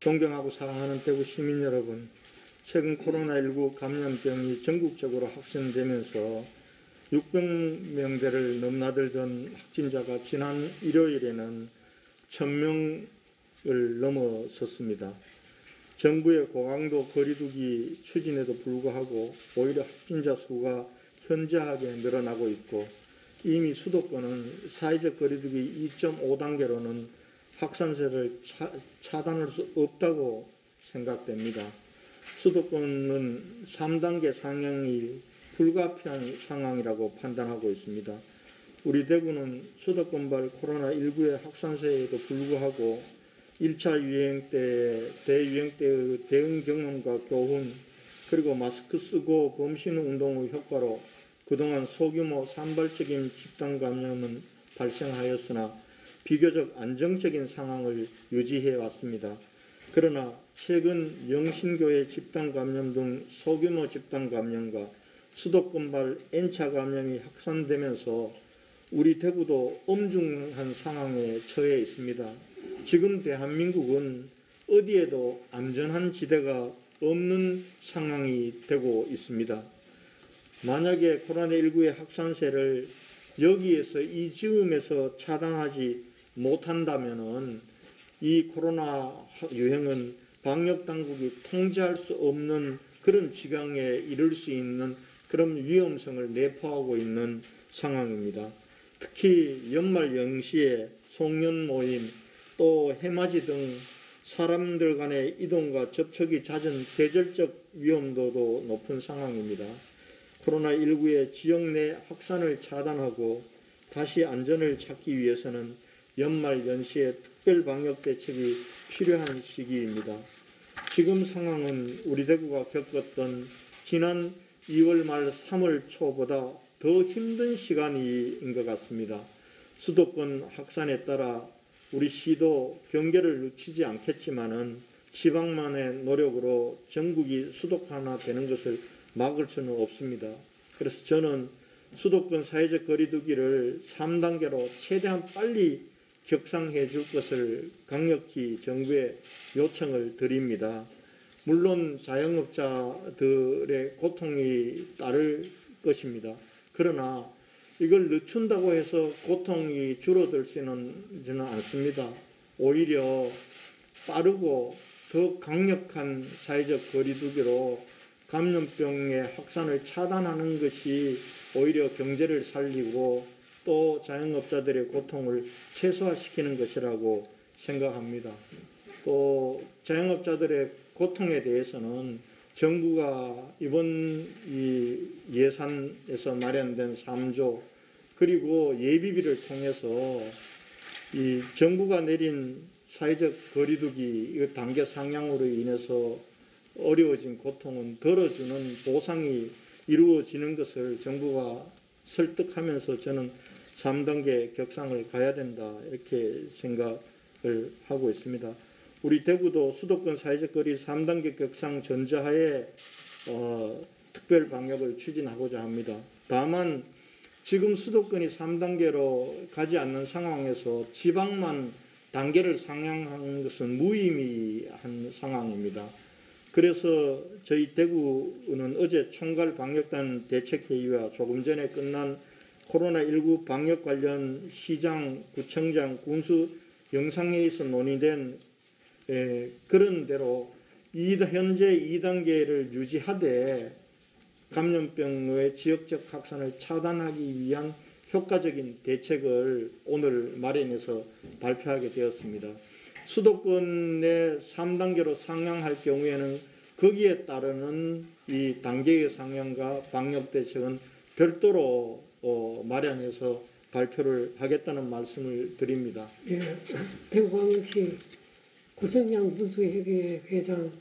존경하고 사랑하는 대구 시민 여러분, 최근 코로나19 감염병이 전국적으로 확산되면서 600명대를 넘나들던 확진자가 지난 일요일에는 1000명을 넘어섰습니다. 정부의 고강도 거리두기 추진에도 불구하고 오히려 확진자 수가 현저하게 늘어나고 있고, 이미 수도권은 사회적 거리두기 2.5단계로는 확산세를 차단할 수 없다고 생각됩니다. 수도권은 3단계 상향이 불가피한 상황이라고 판단하고 있습니다. 우리 대구는 수도권발 코로나19의 확산세에도 불구하고 1차 유행 때, 대유행 때의 대응 경험과 교훈, 그리고 마스크 쓰고 범신 운동의 효과로 그동안 소규모 산발적인 집단 감염은 발생하였으나 비교적 안정적인 상황을 유지해 왔습니다. 그러나 최근 영신교회 집단 감염 등 소규모 집단 감염과 수도권발 N차 감염이 확산되면서 우리 대구도 엄중한 상황에 처해 있습니다. 지금 대한민국은 어디에도 안전한 지대가 없는 상황이 되고 있습니다. 만약에 코로나19의 확산세를 여기에서 이 즈음에서 차단하지 못한다면 이 코로나 유행은 방역당국이 통제할 수 없는 그런 지경에 이를 수 있는 그런 위험성을 내포하고 있는 상황입니다. 특히 연말 연시에 송년 모임, 또 해맞이 등 사람들 간의 이동과 접촉이 잦은 계절적 위험도도 높은 상황입니다. 코로나19의 지역 내 확산을 차단하고 다시 안전을 찾기 위해서는 연말 연시에 특별 방역 대책이 필요한 시기입니다. 지금 상황은 우리 대구가 겪었던 지난 2월 말 3월 초보다 더 힘든 시간인 것 같습니다. 수도권 확산에 따라 우리 시도 경계를 늦추지 않겠지만은 지방만의 노력으로 전국이 수도권화되는 것을 막을 수는 없습니다. 그래서 저는 수도권 사회적 거리두기를 3단계로 최대한 빨리 격상해 줄 것을 강력히 정부에 요청을 드립니다. 물론 자영업자들의 고통이 따를 것입니다. 그러나 이걸 늦춘다고 해서 고통이 줄어들지는 않습니다. 오히려 빠르고 더 강력한 사회적 거리두기로 감염병의 확산을 차단하는 것이 오히려 경제를 살리고 또 자영업자들의 고통을 최소화시키는 것이라고 생각합니다. 또 자영업자들의 고통에 대해서는 정부가 이번 이 예산에서 마련된 3조 그리고 예비비를 통해서 이 정부가 내린 사회적 거리두기 단계 상향으로 인해서 어려워진 고통은 덜어주는 보상이 이루어지는 것을 정부가 설득하면서 저는 3단계 격상을 가야 된다 이렇게 생각을 하고 있습니다. 우리 대구도 수도권 사회적 거리 3단계 격상 전제하에 특별 방역을 추진하고자 합니다. 다만 지금 수도권이 3단계로 가지 않는 상황에서 지방만 단계를 상향하는 것은 무의미한 상황입니다. 그래서 저희 대구는 어제 총괄 방역단 대책회의와 조금 전에 끝난 코로나19 방역 관련 시장, 구청장, 군수 영상회의에서 논의된 그런 대로 현재 2단계를 유지하되 감염병의 지역적 확산을 차단하기 위한 효과적인 대책을 오늘 마련해서 발표하게 되었습니다. 수도권의 3단계로 상향할 경우에는 거기에 따르는 이 단계의 상향과 방역 대책은 별도로 마련해서 발표를 하겠다는 말씀을 드립니다. 예, 대구광역시 구성장 분수회계 회장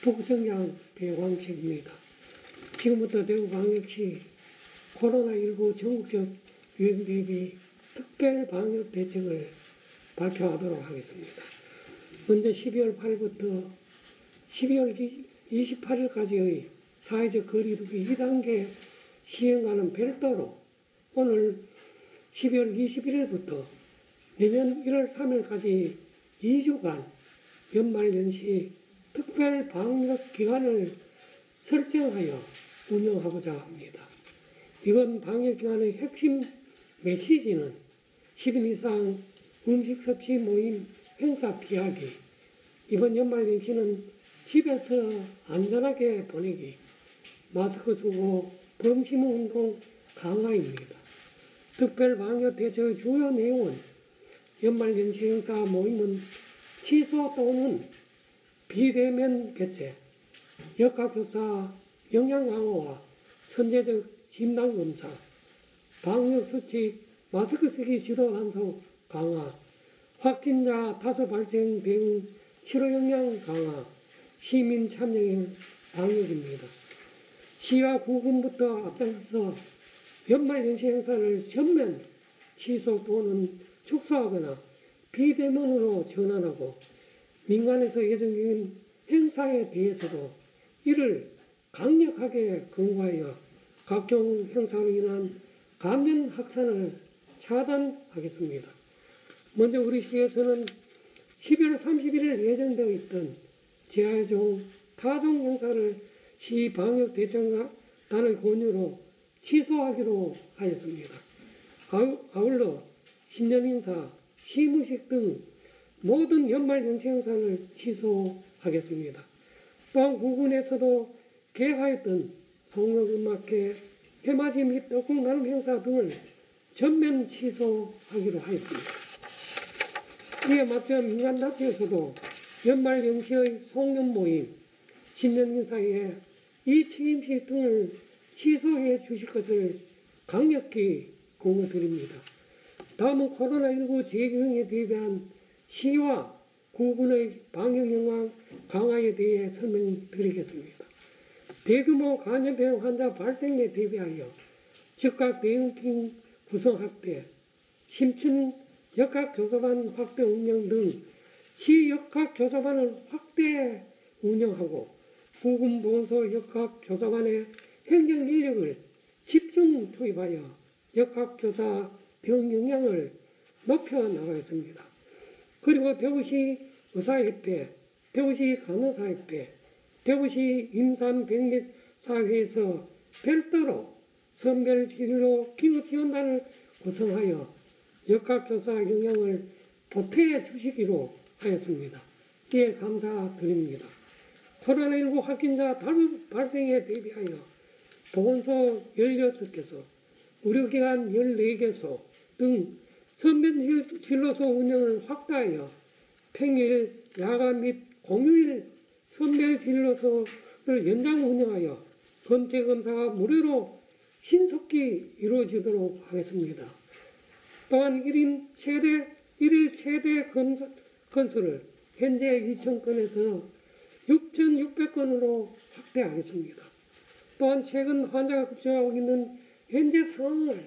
부구성장 배광식입니다. 지금부터 대구광역시 코로나19 전국적 유행 대비 특별 방역 대책을 발표하도록 하겠습니다. 먼저 12월 8일부터 12월 28일까지의 사회적 거리두기 2단계 시행과는 별도로 오늘 12월 21일부터 내년 1월 3일까지 2주간 연말연시 특별 방역 기간을 설정하여 운영하고자 합니다. 이번 방역 기간의 핵심 메시지는 10인 이상 음식 섭취 모임 행사 피하기, 이번 연말연시는 집에서 안전하게 보내기, 마스크 쓰고 범심 운동 강화입니다. 특별 방역 대처의 주요 내용은 연말연시 행사 모임은 취소 또는 비대면 개최, 역학조사 역량 강화와 선제적 진단검사, 방역수칙 마스크 쓰기 지도 단속 강화, 확진자 다수 발생 대응 치료 역량 강화, 시민 참여형 방역입니다. 시와 구군부터 앞장서서 연말연시 행사를 전면 취소 또는 축소하거나 비대면으로 전환하고, 민간에서 예정 중인 행사에 대해서도 이를 강력하게 권고하여 각종 행사로 인한 감염 확산을 차단하겠습니다. 먼저 우리 시에서는 12월 31일 예정되어 있던 재활종 타종 행사를 시 방역대책단의 권유로 취소하기로 하였습니다. 아울러 신년인사, 시무식 등 모든 연말연시 행사를 취소하겠습니다. 또한 구군에서도 개화했던 송영음악회, 해맞이 및 떡국 나눔 행사 등을 전면 취소하기로 하였습니다. 이에 맞춰 민간단체에서도 연말연시의 송년 모임, 신년인사에 이 취임식 등을 취소해 주실 것을 강력히 공고드립니다. 다음은 코로나19 재유행에 대비한 시와 구군의 방역 영향 강화에 대해 설명드리겠습니다. 대규모 감염병 환자 발생에 대비하여 즉각 대응팀 구성 확대, 심층 역학조사반 확대 운영 등 시 역학조사반을 확대 운영하고, 구군보건소 역학조사반의 행정 인력을 집중 투입하여 역학조사 병 역량을 높여 나가겠습니다. 그리고 대구시 의사협회, 대구시 간호사협회, 대구시 임산백맥사회에서 별도로 선별진료 긴급지원단을 구성하여 역학조사 역량을 보태해 주시기로 하였습니다. 이에 감사드립니다. 코로나19 확진자 발생에 대비하여 보건소 16개소, 의료기관 14개소 등 선별진료소 운영을 확대하여 평일, 야간 및 공휴일 선별진료소를 연장 운영하여 검체검사가 무료로 신속히 이루어지도록 하겠습니다. 또한 1일 최대 건수를 현재 2,000건에서 6,600건으로 확대하겠습니다. 또한 최근 환자가 급증하고 있는 현재 상황을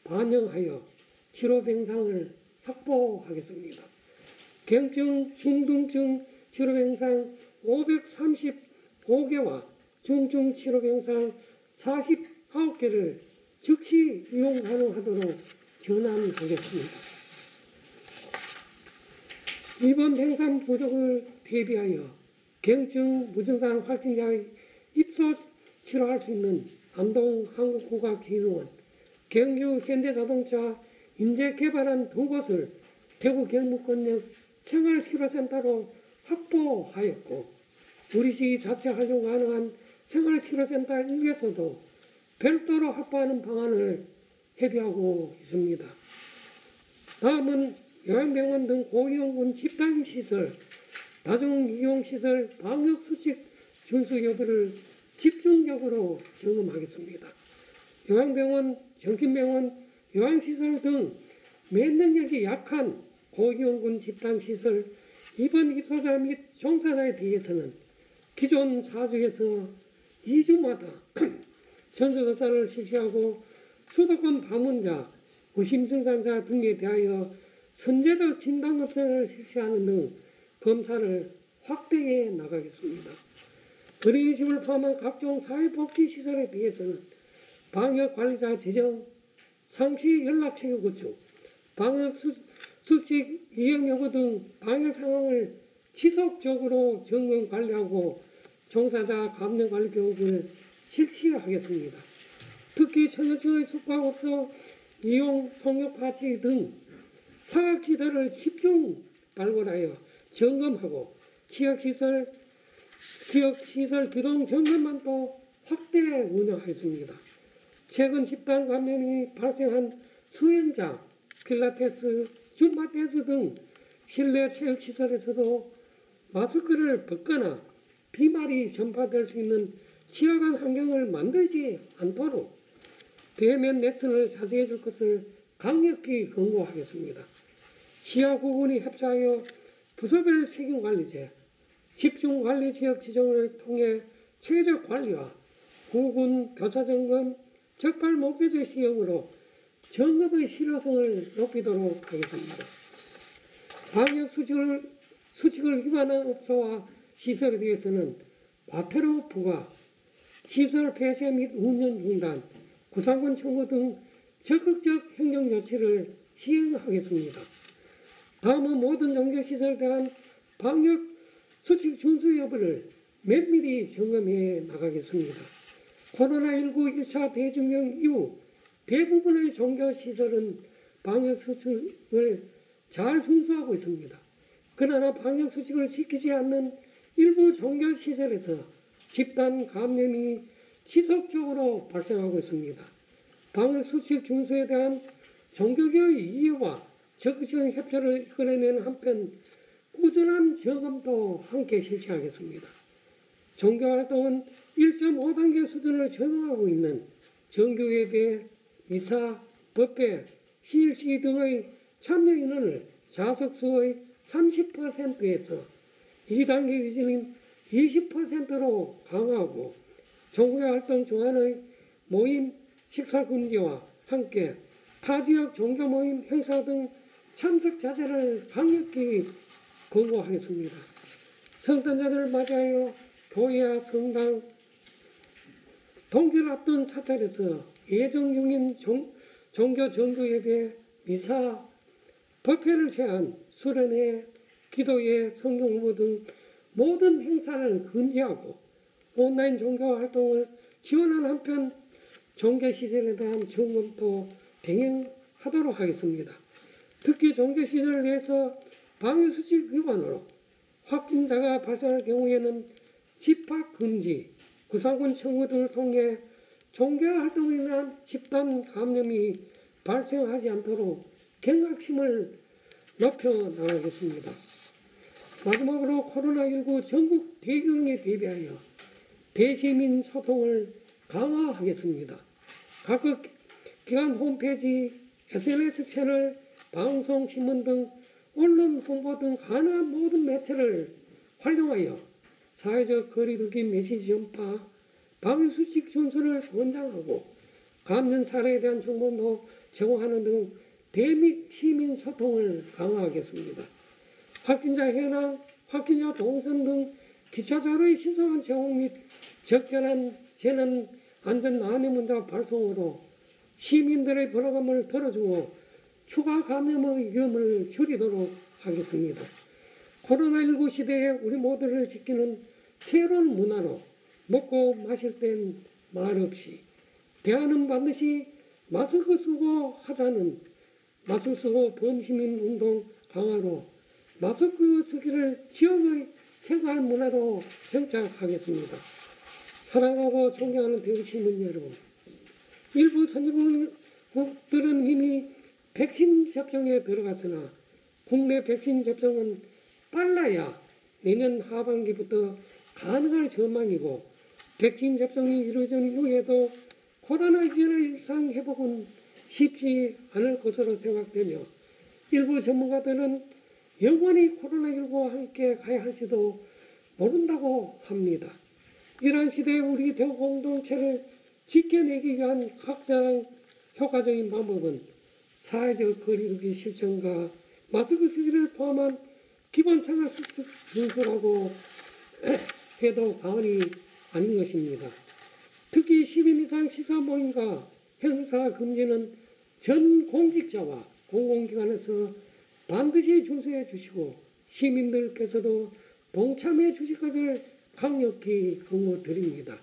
반영하여 치료병상을 확보하겠습니다. 경증, 중등증 치료병상 535개와 중증 치료병상 49개를 즉시 이용 가능하도록 전환하겠습니다. 이번 병상 부족을 대비하여 경증, 무증상 확진자의 입소 치료할 수 있는 안동 한국국악진흥원, 경주 현대자동차 인재 개발한 2곳을 대구 경북권역 생활치료센터로 확보하였고, 우리시 자체 활용 가능한 생활치료센터 1개소도 별도로 확보하는 방안을 협의하고 있습니다. 다음은 요양병원 등 고위험군 집단시설, 다중이용시설 방역수칙 준수 여부를 집중적으로 점검하겠습니다. 요양병원, 정신병원, 요양시설 등 면역력이 약한 고위험군 집단시설 입원 입소자 및 종사자에 대해서는 기존 4주에서 2주마다 전수조사를 실시하고 수도권 방문자, 의심증상자 등에 대하여 선제적 진단검사를 실시하는 등 검사를 확대해 나가겠습니다. 어린이집을 포함한 각종 사회복지시설에 대해서는 방역관리자 지정, 상시 연락체계 구축, 방역수칙 이행 여부 등 방역 상황을 지속적으로 점검 관리하고 종사자 감염 관리 교육을 실시하겠습니다. 특히 청년층의 숙박업소 이용 성역파티 등 사각지대를 집중 발굴하여 점검하고 지역시설 기동 점검만도 확대 운영하겠습니다. 최근 집단 감염이 발생한 수영장, 필라테스, 줌바 댄스 등 실내 체육시설에서도 마스크를 벗거나 비말이 전파될 수 있는 취약한 환경을 만들지 않도록 대면 레슨을 자제해 줄 것을 강력히 권고하겠습니다. 시야구군이 협조하여 부서별 책임관리제, 집중관리지역 지정을 통해 체계적 관리와 구군 교사점검, 적발 목표제 시행으로 점검의 실효성을 높이도록 하겠습니다. 방역 수칙을 위반한 업소와 시설에 대해서는 과태료 부과, 시설 폐쇄 및 운영 중단, 구상권 청구 등 적극적 행정 조치를 시행하겠습니다. 다음은 모든 종교시설에 대한 방역 수칙 준수 여부를 면밀히 점검해 나가겠습니다. 코로나19 1차 대중령 이후 대부분의 종교시설은 방역수칙을 잘 준수하고 있습니다. 그러나 방역수칙을 지키지 않는 일부 종교시설에서 집단 감염이 지속적으로 발생하고 있습니다. 방역수칙 준수에 대한 종교계의 이해와 적극적인 협조를 이끌어내는 한편 꾸준한 점검도 함께 실시하겠습니다. 종교활동은 1.5단계 수준을 적용하고 있는 정규예배, 미사, 법회, CLC 등의 참여 인원을 좌석수의 30%에서 2단계 기준인 20%로 강화하고 종교활동 중간의 모임, 식사 금지와 함께 타지역 종교 모임, 행사 등 참석 자제를 강력히 권고하겠습니다. 성탄절을 맞이하여 교회와 성당, 동기를 앞둔 사찰에서 예정 중인 종교 정규예배, 미사, 법회를 제한 수련회, 기도회, 성경 공부 등 모든 행사를 금지하고 온라인 종교 활동을 지원하는 한편 종교시설에 대한 점검도 병행하도록 하겠습니다. 특히 종교시설 내에서 방역수칙 위반으로 확진자가 발생할 경우에는 집합금지, 구상권 청구 등을 통해 종교활동으로 인한 집단 감염이 발생하지 않도록 경각심을 높여 나가겠습니다. 마지막으로 코로나19 전국 대유행에 대비하여 대시민 소통을 강화하겠습니다. 각급 기관 홈페이지, SNS 채널, 방송, 신문 등 언론 홍보 등 가능한 모든 매체를 활용하여 사회적 거리두기 메시지 전파, 방역수칙 준수를 권장하고 감염 사례에 대한 정보도 제공하는 등 대시민 소통을 강화하겠습니다. 확진자 현황, 확진자 동선 등 기초자료의 신속한 제공 및 적절한 재난 안전 안내 문자 발송으로 시민들의 불안감을 덜어주고 추가 감염의 위험을 줄이도록 하겠습니다. 코로나19 시대에 우리 모두를 지키는 새로운 문화로 먹고 마실 땐 말 없이, 대안은 반드시 마스크 쓰고 하자는 마스크 쓰고 범시민 운동 강화로 마스크 쓰기를 지역의 생활 문화로 정착하겠습니다. 사랑하고 존경하는 대구 시민 여러분, 일부 선진국들은 이미 백신 접종에 들어갔으나 국내 백신 접종은 빨라야 내년 하반기부터 가능할 전망이고 백신 접종이 이루어진 이후에도 코로나19의 일상 회복은 쉽지 않을 것으로 생각되며 일부 전문가들은 영원히 코로나19와 함께 가야 할지도 모른다고 합니다. 이러한 시대에 우리 대구 공동체를 지켜내기 위한 각종 효과적인 방법은 사회적 거리두기 실천과 마스크 쓰기를 포함한 기본 생활수칙 준수라고 해도 과언이 아닌 것입니다. 특히 10인 이상 시사 모임과 행사 금지는 전 공직자와 공공기관에서 반드시 준수해 주시고 시민들께서도 동참해 주실 것을 강력히 권고드립니다.